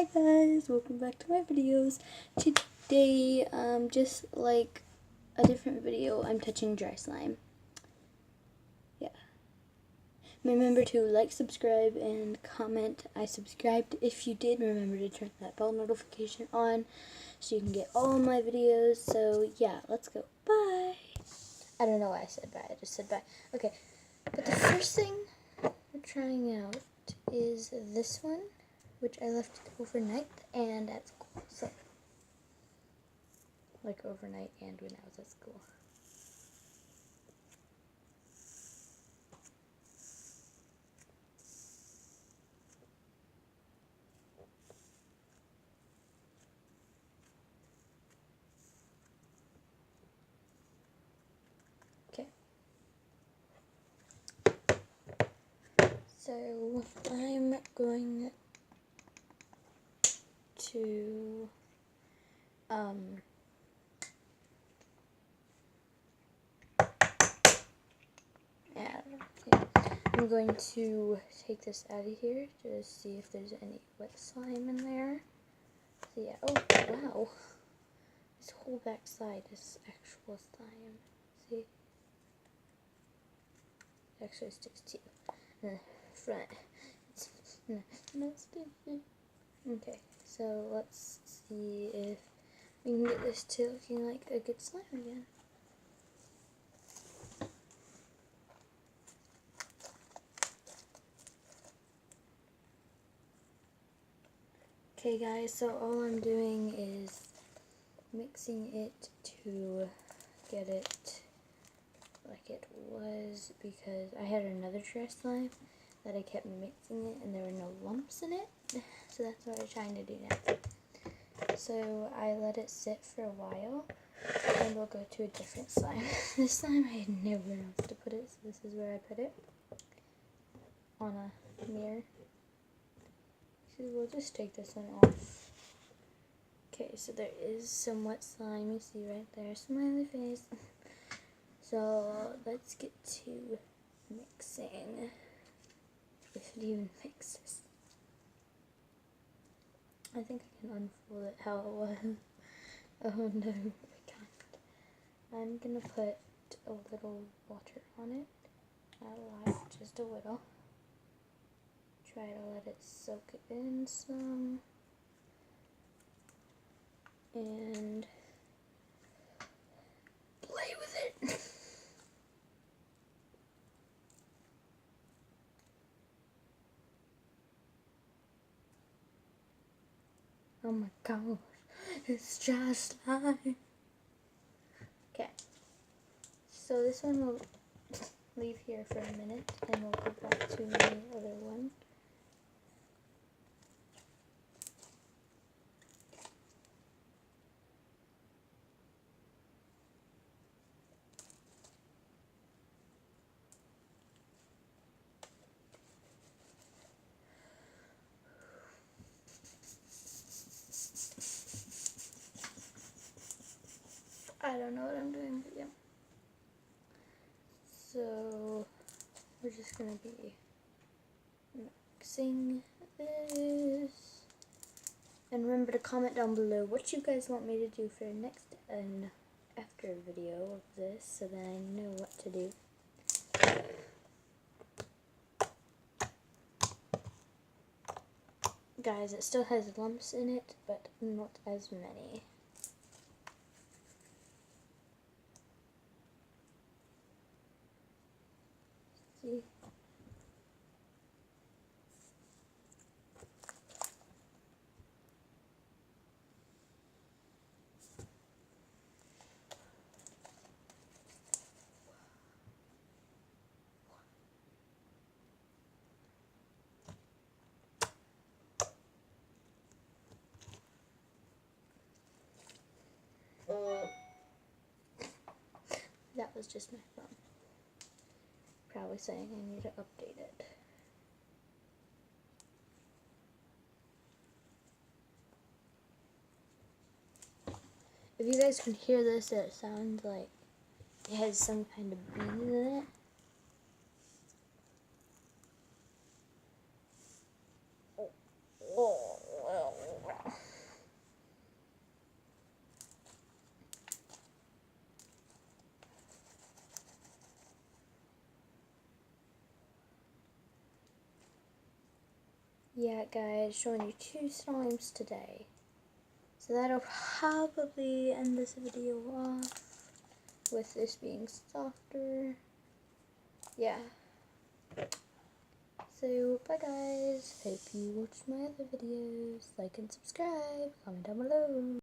Hi guys, welcome back to my videos. Today, just like a different video, I'm touching dry slime. Yeah. Remember to like, subscribe, and comment. I subscribed. If you did, remember to turn that bell notification on so you can get all my videos. So yeah, let's go. Bye. I don't know why I said bye. I just said bye. Okay, but the first thing we're trying out is this one, which I left overnight and at school. So, like overnight and when I was at school. Okay. So, I'm going to, I'm going to take this out of here to see if there's any wet slime in there. So yeah, oh wow, this whole back side is actual slime. See? It actually sticks to the front. It's not sticky. Okay, so let's see if we can get this to looking like a good slime again. Okay guys, so all I'm doing is mixing it to get it like it was, because I had another dry slime that I kept mixing it and there were no lumps in it, so that's what I'm trying to do now. So I let it sit for a while and we'll go to a different slime. This slime I had nowhere else to put it, so this is where I put it, on a mirror. So we'll just take this one off. Okay, so there is some wet slime, you see right there, smiley face. So let's get to mixing, if it even mixes. I think I can unfold it how it was. Oh no, I can't. I'm gonna put a little water on it, not a lot, just a little. Try to let it soak in some. And play with it. Oh my gosh, it's just slime. Okay, so this one will leave here for a minute and we'll go back to the other one. I don't know what I'm doing, but yeah. So we're just gonna be mixing this. And remember to comment down below what you guys want me to do for next and after video of this, so that I know what to do. Guys, it still has lumps in it, but not as many. See? That was just my phone. Probably saying I need to update it. If you guys can hear this, it sounds like it has some kind of bees in it. yeah, guys, showing you 2 slimes today. So that'll probably end this video off with this being softer. Yeah. So, bye guys. Hope you watch my other videos. Like and subscribe. Comment down below.